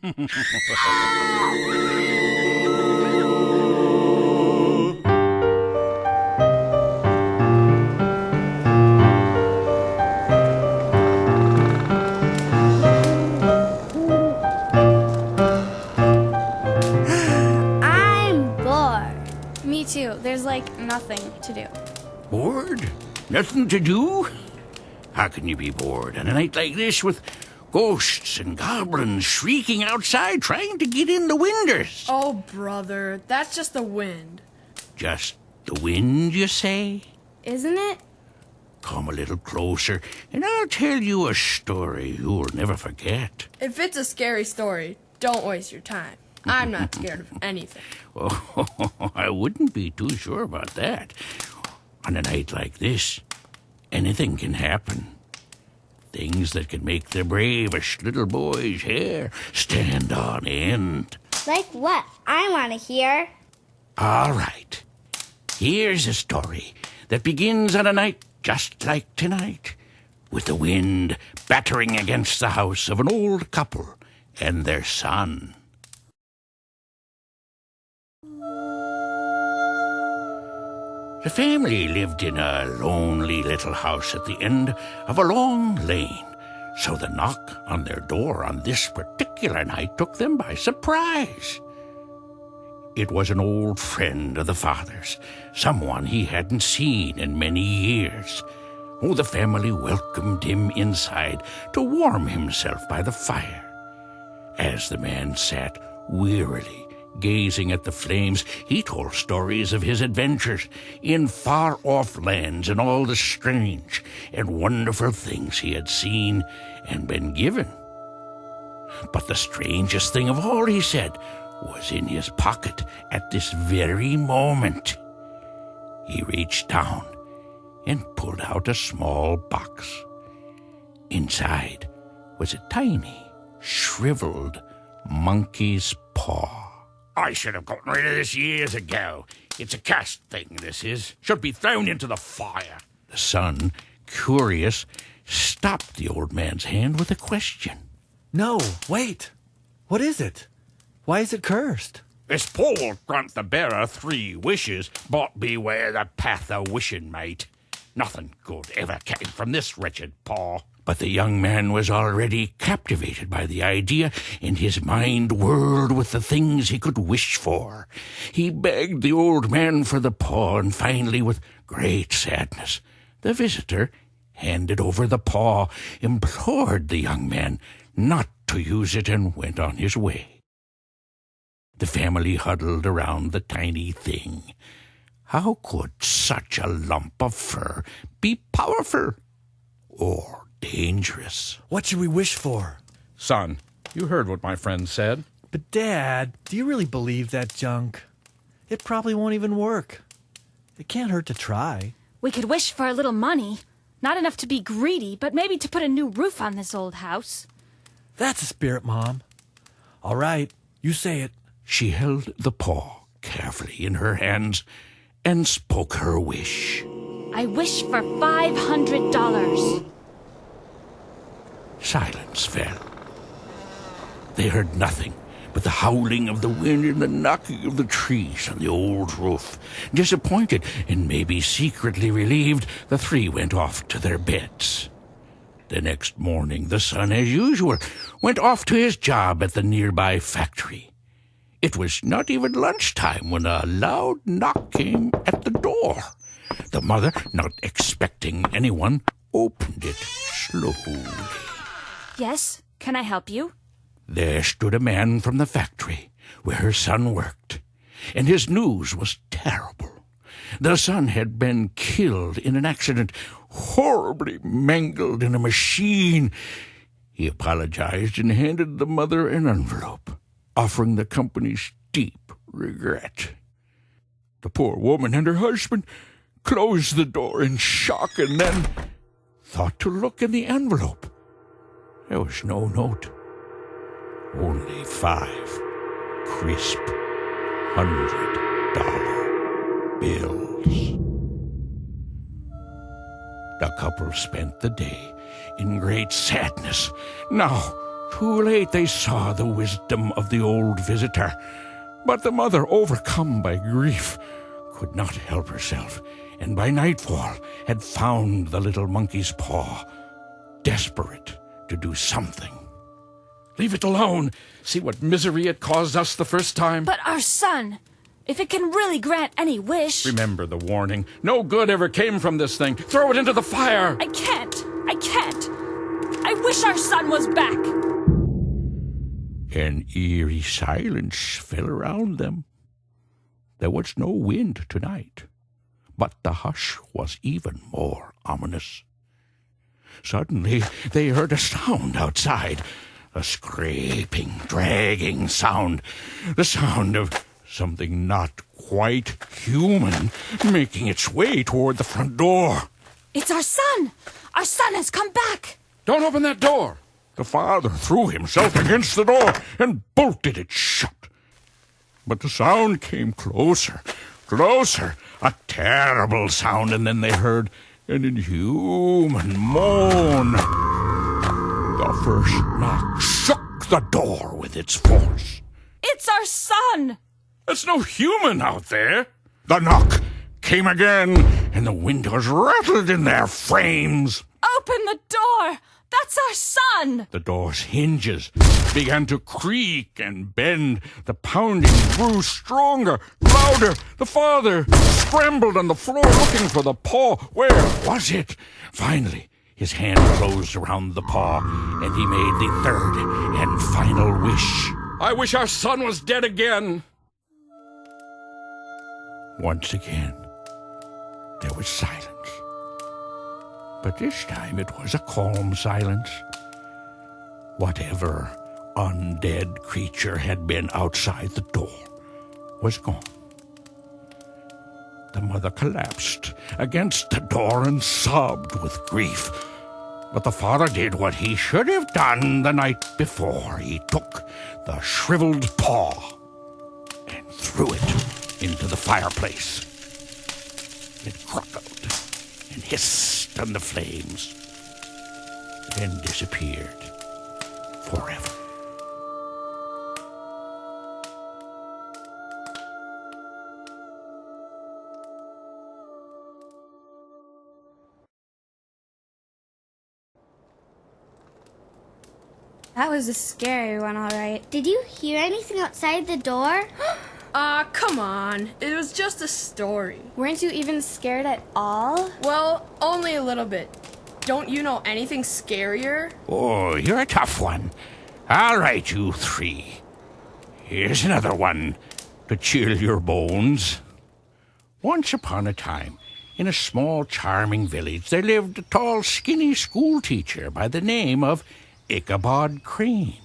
I'm bored. Me too. There's nothing to do. Bored? Nothing to do? How can you be bored on a night like this with ghosts and goblins shrieking outside trying to get in the windows? Oh, brother, that's just the wind. Just the wind, you say? Isn't it? Come a little closer, and I'll tell you a story you'll never forget. If it's a scary story, don't waste your time. I'm not scared of anything. Oh, I wouldn't be too sure about that. On a night like this, anything can happen. Things that can make the bravest little boy's hair stand on end. Like what? I want to hear. All right. Here's a story that begins on a night just like tonight, with the wind battering against the house of an old couple and their son. The family lived in a lonely little house at the end of a long lane, so the knock on their door on this particular night took them by surprise. It was an old friend of the father's, someone he hadn't seen in many years. Oh, the family welcomed him inside to warm himself by the fire. As the man sat wearily gazing at the flames, he told stories of his adventures in far-off lands and all the strange and wonderful things he had seen and been given. But the strangest thing of all, he said, was in his pocket at this very moment. He reached down and pulled out a small box. Inside was a tiny, shriveled monkey's paw. I should have gotten rid of this years ago. It's a cast thing, this is. Should be thrown into the fire. The son, curious, stopped the old man's hand with a question. No, wait. What is it? Why is it cursed? This paw grant the bearer 3 wishes, but beware the path of wishing, mate. Nothing good ever came from this wretched paw. But the young man was already captivated by the idea, and his mind whirled with the things he could wish for. He begged the old man for the paw, and finally, with great sadness, the visitor handed over the paw, implored the young man not to use it, and went on his way. The family huddled around the tiny thing. How could such a lump of fur be powerful or dangerous? What should we wish for? Son, you heard what my friend said. But, Dad, do you really believe that junk? It probably won't even work. It can't hurt to try. We could wish for a little money. Not enough to be greedy, but maybe to put a new roof on this old house. That's a spirit, Mom. All right, you say it. She held the paw carefully in her hands and spoke her wish. I wish for $500. Silence fell. They heard nothing but the howling of the wind and the knocking of the trees on the old roof. Disappointed and maybe secretly relieved, the 3 went off to their beds. The next morning, the son, as usual, went off to his job at the nearby factory. It was not even lunchtime when a loud knock came at the door. The mother, not expecting anyone, opened it slowly. Yes, can I help you? There stood a man from the factory where her son worked, and his news was terrible. The son had been killed in an accident, horribly mangled in a machine. He apologized and handed the mother an envelope, offering the company's deep regret. The poor woman and her husband closed the door in shock and then thought to look in the envelope. There was no note. Only 5 crisp $100 bills. The couple spent the day in great sadness. Now, Too late they saw the wisdom of the old visitor, but the mother, overcome by grief, could not help herself, and by nightfall had found the little monkey's paw, desperate to do something. Leave it alone. See what misery it caused us the first time. But our son, if it can really grant any wish... Remember the warning. No good ever came from this thing. Throw it into the fire. I can't. I wish our son was back. An eerie silence fell around them. There was no wind tonight, but the hush was even more ominous. Suddenly they heard a sound outside, a scraping, dragging sound, the sound of something not quite human making its way toward the front door. It's our son. Our son has come back. Don't open that door. The father threw himself against the door and bolted it shut. But the sound came closer, closer, a terrible sound, and then they heard an inhuman moan. The first knock shook the door with its force. It's our son. There's no human out there. The knock came again, and the windows rattled in their frames. Open the door. That's our son. The door's hinges began to creak and bend. The pounding grew stronger, louder. The father scrambled on the floor looking for the paw. Where was it? Finally, his hand closed around the paw, and he made the third and final wish. I wish our son was dead again. Once again, there was silence. But this time it was a calm silence. Whatever undead creature had been outside the door was gone. The mother collapsed against the door and sobbed with grief. But the father did what he should have done the night before. He took the shriveled paw and threw it into the fireplace. It crackled and hissed on the flames, then disappeared forever. That was a scary one, all right. Did you hear anything outside the door? Come on. It was just a story. Weren't you even scared at all? Well, only a little bit. Don't you know anything scarier? Oh, you're a tough one. All right, you three. Here's another one to chill your bones. Once upon a time, in a small, charming village, there lived a tall, skinny schoolteacher by the name of Ichabod Crane.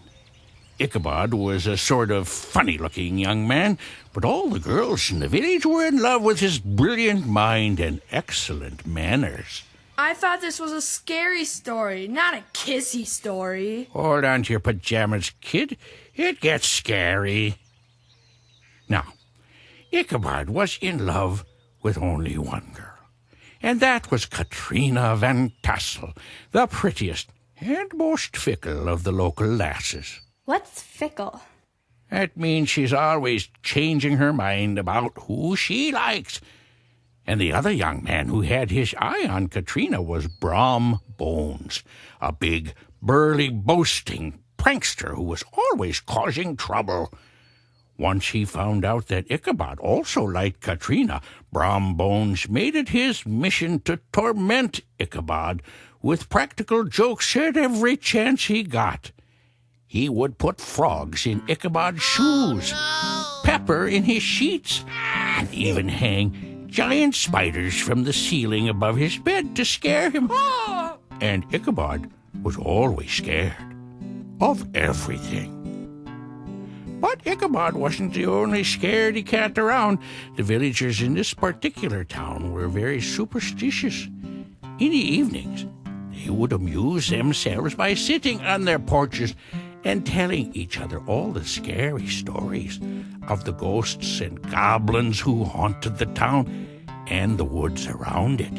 Ichabod was a sort of funny-looking young man, but all the girls in the village were in love with his brilliant mind and excellent manners. I thought this was a scary story, not a kissy story. Hold on to your pajamas, kid. It gets scary. Now, Ichabod was in love with only one girl, and that was Katrina Van Tassel, the prettiest and most fickle of the local lasses. What's fickle? That means she's always changing her mind about who she likes. And the other young man who had his eye on Katrina was Brom Bones, a big, burly, boasting prankster who was always causing trouble. Once he found out that Ichabod also liked Katrina, Brom Bones made it his mission to torment Ichabod with practical jokes at every chance he got. He would put frogs in Ichabod's shoes, pepper in his sheets, and even hang giant spiders from the ceiling above his bed to scare him. And Ichabod was always scared of everything. But Ichabod wasn't the only scaredy cat around. The villagers in this particular town were very superstitious. In the evenings, they would amuse themselves by sitting on their porches and telling each other all the scary stories of the ghosts and goblins who haunted the town and the woods around it.